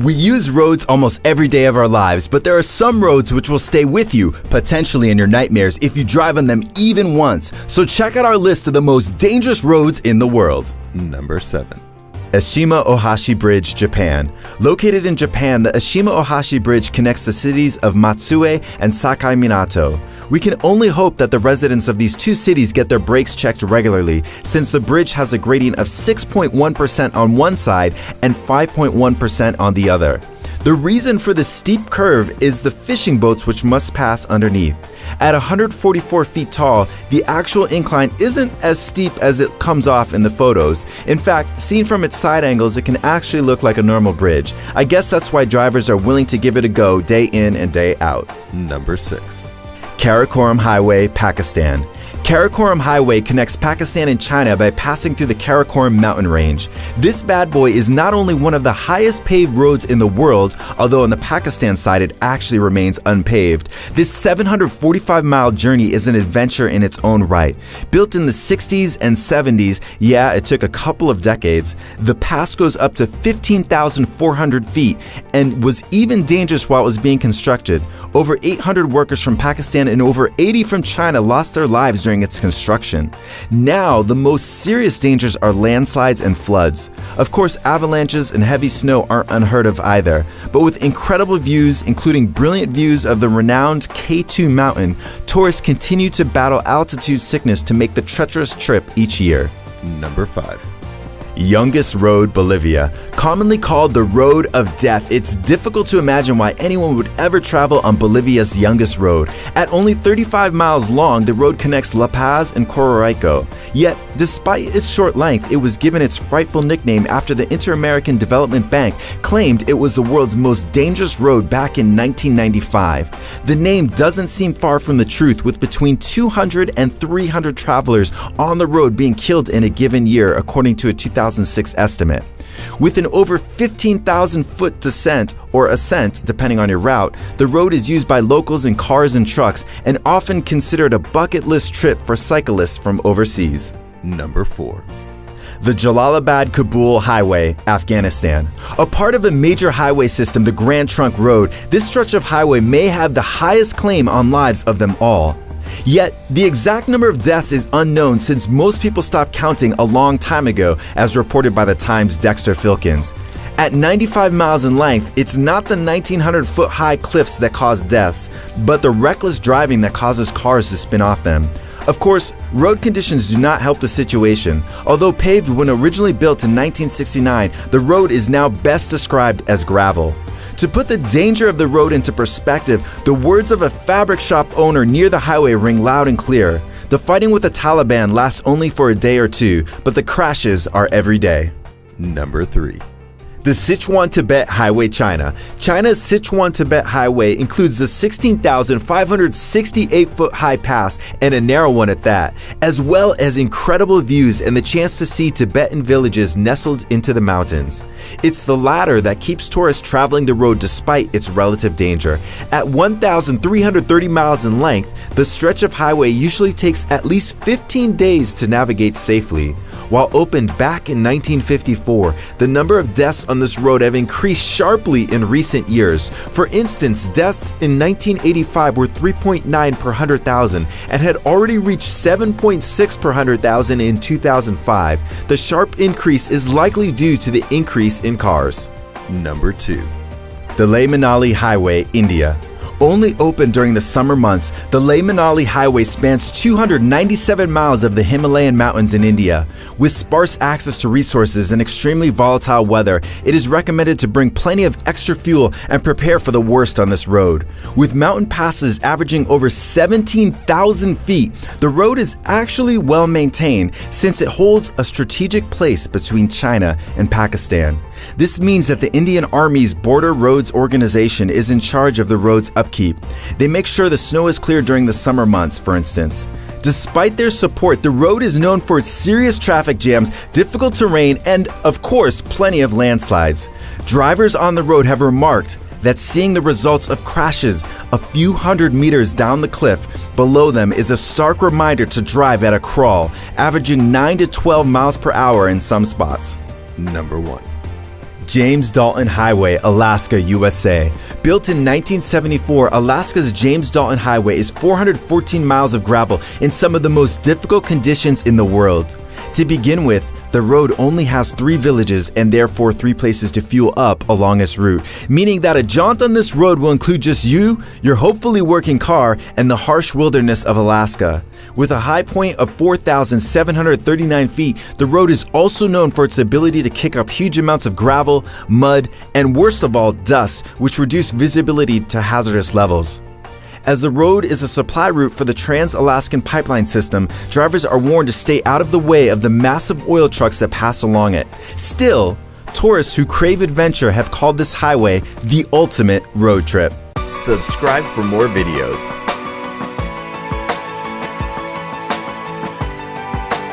We use roads almost every day of our lives, but there are some roads which will stay with you, potentially in your nightmares, if you drive on them even once. So check out our list of the most dangerous roads in the world. Number 7. Ashima Ohashi Bridge, Japan. Located in Japan, the Ashima Ohashi Bridge connects the cities of Matsue and Sakai Minato. We can only hope that the residents of these two cities get their brakes checked regularly, since the bridge has a grading of 6.1% on one side and 5.1% on the other. The reason for the steep curve is the fishing boats which must pass underneath. At 144 feet tall, the actual incline isn't as steep as it comes off in the photos. In fact, seen from its side angles, it can actually look like a normal bridge. I guess that's why drivers are willing to give it a go day in and day out. Number 6. Karakoram Highway, Pakistan. Karakoram Highway connects Pakistan and China by passing through the Karakoram mountain range. This bad boy is not only one of the highest paved roads in the world, although on the Pakistan side it actually remains unpaved. This 745-mile journey is an adventure in its own right. Built in the 60s and 70s, yeah, it took a couple of decades, the pass goes up to 15,400 feet and was even dangerous while it was being constructed. Over 800 workers from Pakistan and over 80 from China lost their lives during its construction. Now, the most serious dangers are landslides and floods. Of course, avalanches and heavy snow aren't unheard of either, but with incredible views, including brilliant views of the renowned K2 mountain, tourists continue to battle altitude sickness to make the treacherous trip each year. Number 5. Youngest Road, Bolivia. Commonly called the Road of Death, it's difficult to imagine why anyone would ever travel on Bolivia's youngest road. At only 35 miles long, the road connects La Paz and Cororaico. Yet, despite its short length, it was given its frightful nickname after the Inter-American Development Bank claimed it was the world's most dangerous road back in 1995. The name doesn't seem far from the truth, with between 200 and 300 travelers on the road being killed in a given year, according to a 2006 estimate. With an over 15,000-foot descent or ascent, depending on your route, the road is used by locals in cars and trucks and often considered a bucket list trip for cyclists from overseas. Number 4. The Jalalabad-Kabul Highway, Afghanistan. A part of a major highway system, the Grand Trunk Road, this stretch of highway may have the highest claim on lives of them all. Yet, the exact number of deaths is unknown since most people stopped counting a long time ago, as reported by the Times' Dexter Filkins. At 95 miles in length, it's not the 1,900-foot high cliffs that cause deaths, but the reckless driving that causes cars to spin off them. Of course, road conditions do not help the situation. Although paved when originally built in 1969, the road is now best described as gravel. To put the danger of the road into perspective, the words of a fabric shop owner near the highway ring loud and clear. The fighting with the Taliban lasts only for a day or two, but the crashes are every day. Number 3. The Sichuan-Tibet Highway, China. China's Sichuan-Tibet Highway includes the 16,568-foot high pass, and a narrow one at that, as well as incredible views and the chance to see Tibetan villages nestled into the mountains. It's the latter that keeps tourists traveling the road despite its relative danger. At 1,330 miles in length, the stretch of highway usually takes at least 15 days to navigate safely. While opened back in 1954, the number of deaths on this road have increased sharply in recent years. For instance, deaths in 1985 were 3.9 per 100,000 and had already reached 7.6 per 100,000 in 2005. The sharp increase is likely due to the increase in cars. Number 2. The Leh-Manali Highway, India. Only open during the summer months, the Leh-Manali Highway spans 297 miles of the Himalayan mountains in India. With sparse access to resources and extremely volatile weather, it is recommended to bring plenty of extra fuel and prepare for the worst on this road. With mountain passes averaging over 17,000 feet, the road is actually well maintained since it holds a strategic place between China and Pakistan. This means that the Indian Army's Border Roads Organization is in charge of the road's upkeep. They make sure the snow is cleared during the summer months, for instance. Despite their support, the road is known for its serious traffic jams, difficult terrain, and, of course, plenty of landslides. Drivers on the road have remarked that seeing the results of crashes a few hundred meters down the cliff below them is a stark reminder to drive at a crawl, averaging 9 to 12 miles per hour in some spots. Number 1. James Dalton Highway, Alaska, USA. Built in 1974, Alaska's James Dalton Highway is 414 miles of gravel in some of the most difficult conditions in the world. To begin with, the road only has 3 villages and therefore 3 places to fuel up along its route, meaning that a jaunt on this road will include just you, your hopefully working car, and the harsh wilderness of Alaska. With a high point of 4,739 feet, the road is also known for its ability to kick up huge amounts of gravel, mud, and worst of all, dust, which reduce visibility to hazardous levels. As the road is a supply route for the Trans-Alaskan Pipeline System, drivers are warned to stay out of the way of the massive oil trucks that pass along it. Still, tourists who crave adventure have called this highway the ultimate road trip. Subscribe for more videos.